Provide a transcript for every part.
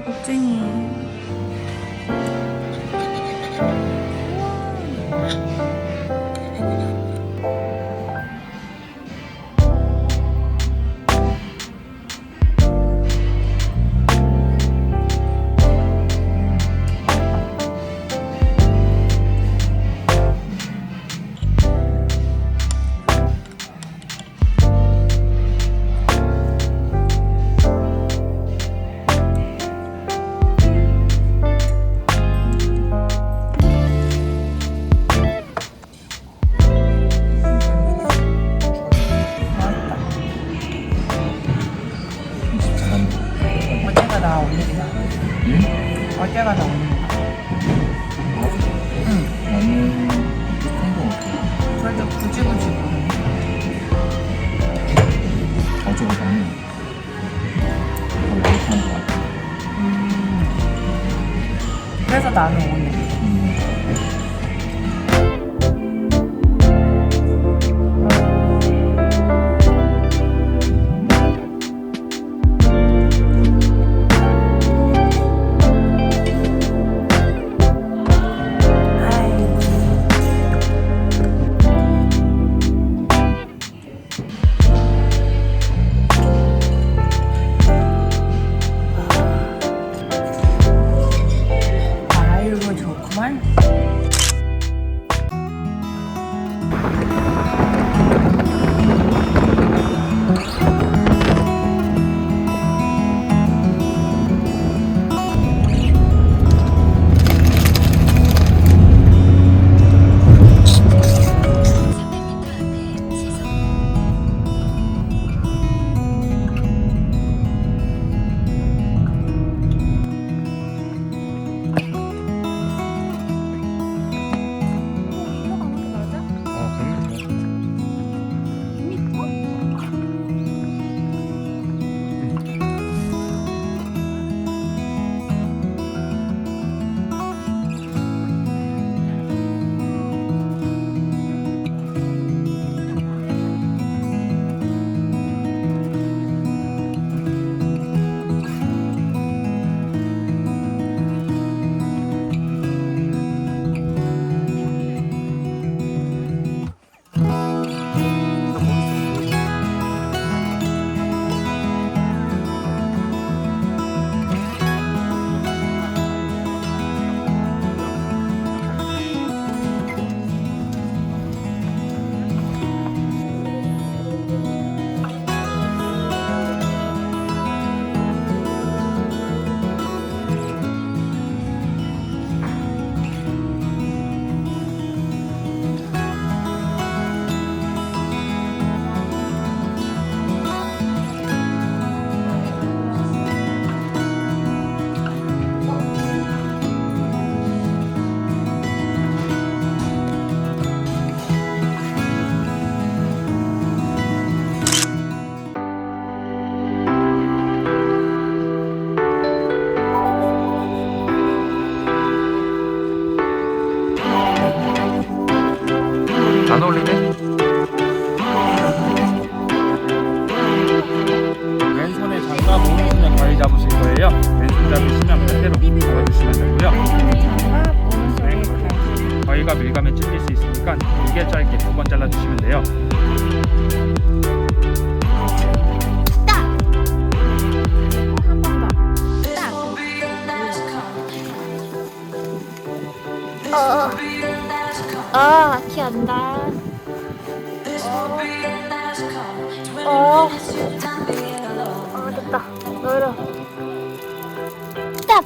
멋쟁이. 어제가 나 올린다. 응? 어제가 나 올린다. 응. 나는 한거 같아. 그래도 굳이 모르네. 어제보다는 더 못한 거 같아. 그래서 나는 오네. 아이고 좋구만. 안 어울리네? 왼손에 장갑, 오른손에 거의 잡으실 거예요. 왼손 잡으시면 반대로 잡아주시면 되고요. 네, 거의가 밀감에 찔릴 수 있으니까 길게 짧게 2번 잘라주시면 돼요. 키 안다. 됐다. 열어. 스탑.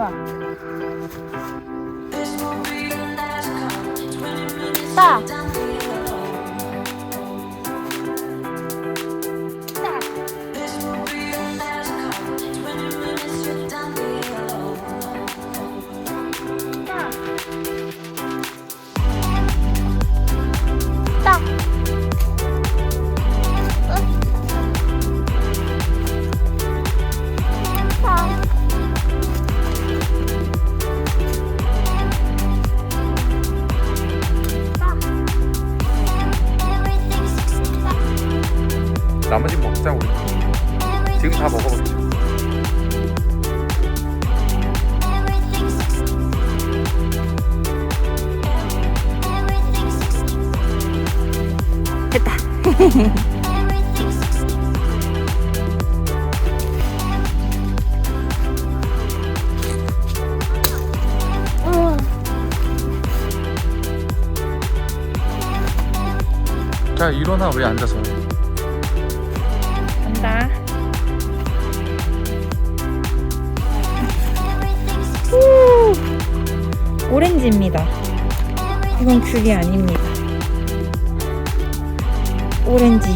좋아. 따. 따. 나머지 먹자 우리. 지금 다 먹어버리자. 됐다. 자 일어나. 왜 앉아서? 간다. 오렌지입니다. 이건 귤이 아닙니다. 오렌지.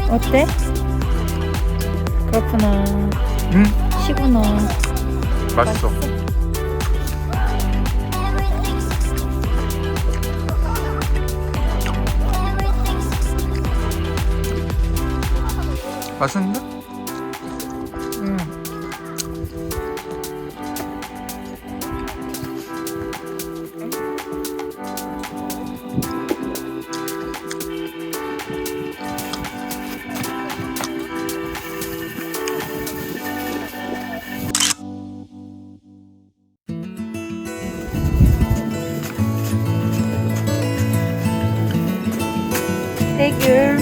어때? 그렇구나. 응? 시구나. 맛있어. 맛있는데? 응. 대귤.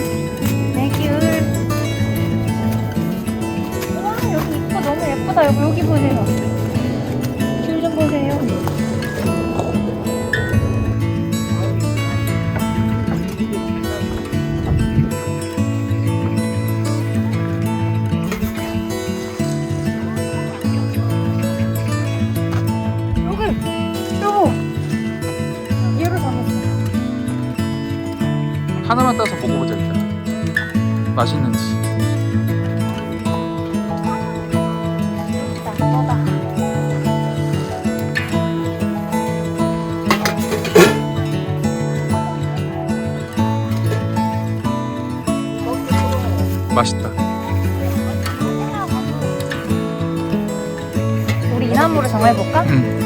와, 여기 이뻐. 너무 예쁘다. 여기 보세요. 귤 좀 보세요. 여보. 얘를 잡았어. 하나만 따서 먹어보자 일단. 맛있는지. 맛있다. 우리 이나무를 정해볼까? 응.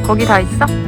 거기 다 있어? 응.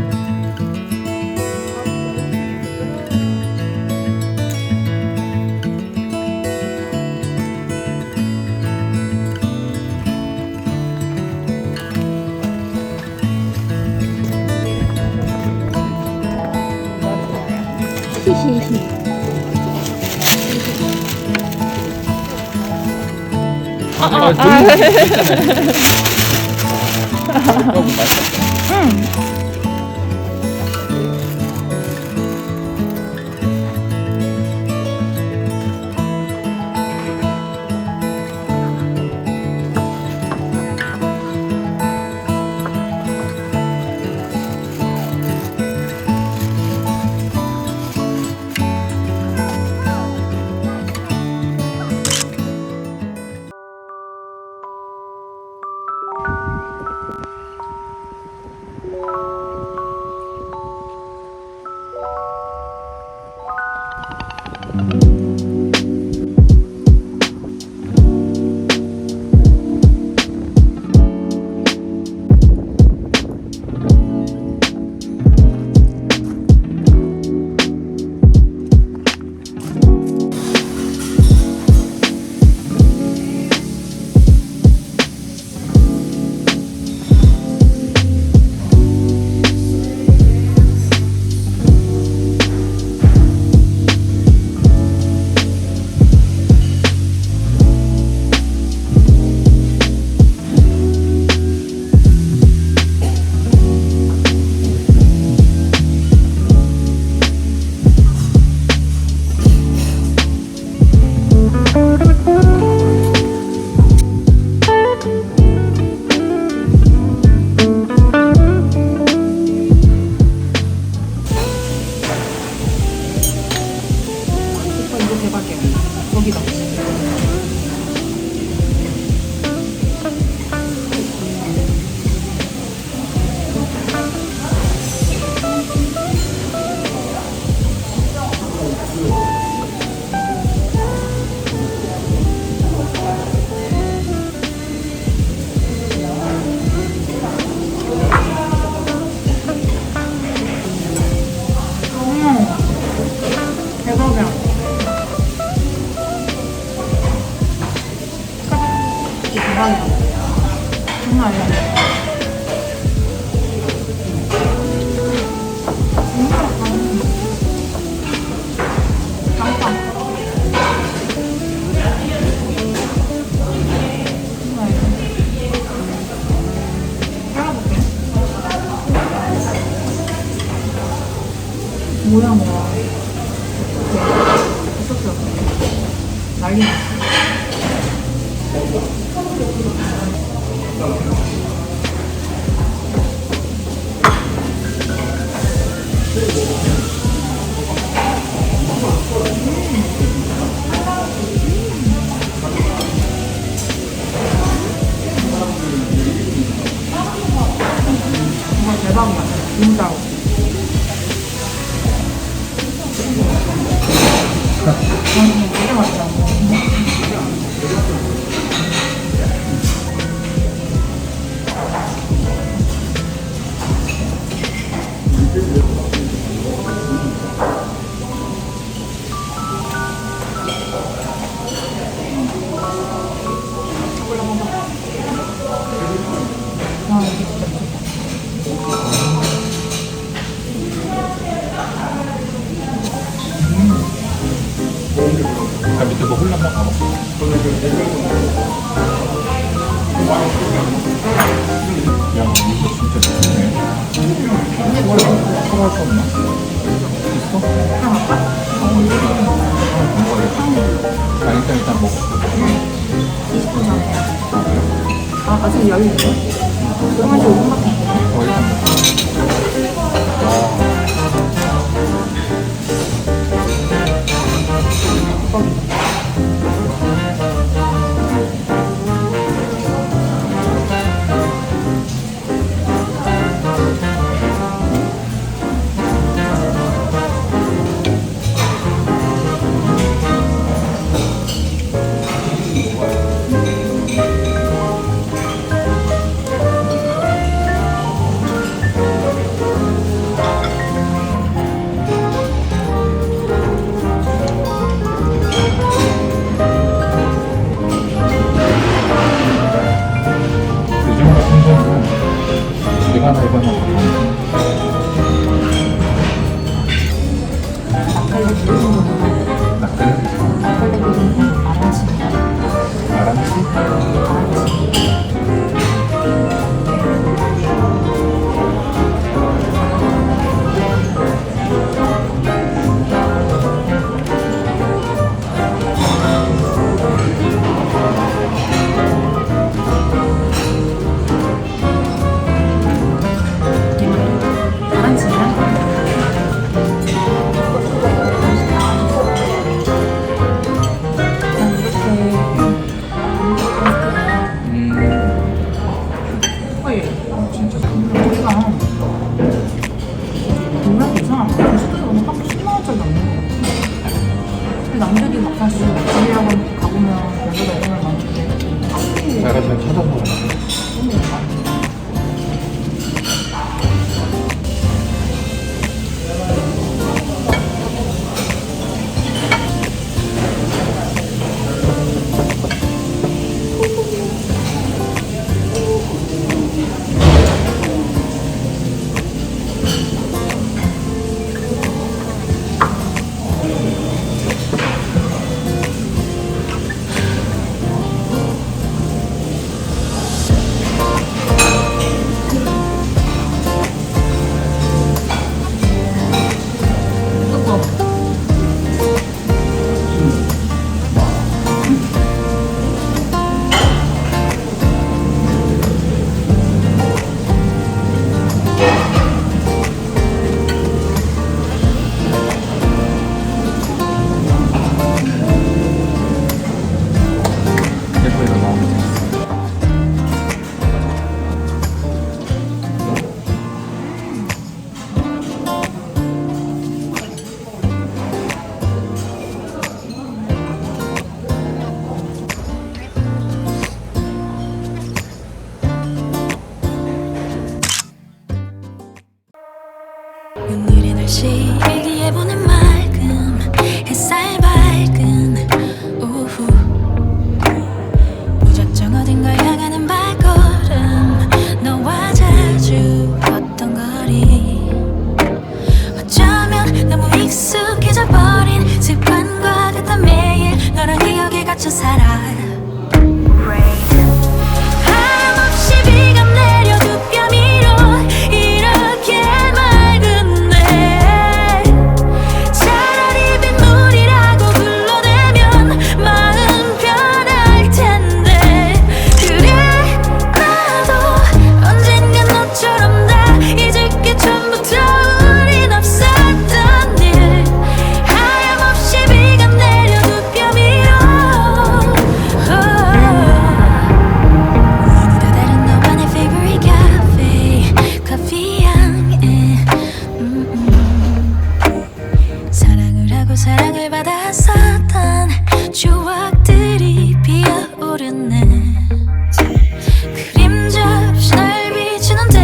저기다. 대박이야. 대박이다. 장난 아니야. 뭐야 뭐야. 있었어. 난리 났어. 정말 대박이야. 진짜로. 되게 맛있다. 와, 이게 진짜 미쳤다. 아, 밑에 뭐 홀라만 가봐. 야, 이거 진짜 좋네. 사갈 수 없나? 있어? 아, 일단 먹어. 20분 전에. 아직 여유 있어? 그러면 이제 5분밖에 안 돼. 일단 먹어. 와. 요즘 같은 경우는 내가 나 이거나 낙갈비 기르는 거보다 낙타는 낙갈비 기르는 아란치인가? 아란치? 아란치. 진짜 우리가 동네가 이상한데 제주도에 오면 하루 10만원짜리 남는 거 같아. 근데 남들이 막 사실 집이라고 가보면 여기가 얼마나 많은데 내가 잘 찾아서 너무 많아. 없이 일기예보는 맑음 햇살 밝은 오후 무작정 어딘가 향하는 발걸음 너와 자주 걷던 거리 어쩌면 너무 익숙해져 버린 습관과 같던 매일 너랑 기억에 갇혀 살아 하염없이 비가 내려 두 뼘 위로 이렇게 맑은데 차라리 빗물이라고 불러내면 마음 편할 텐데 그래 나도 언젠간 너처럼 다 잊을 게 전부터 우린 없었던 일 하염없이 비가 내려 두 뼘 위로 오늘도 다른 너와 내 favorite cafe 커피 향에 사랑을 하고 사랑을 받았었던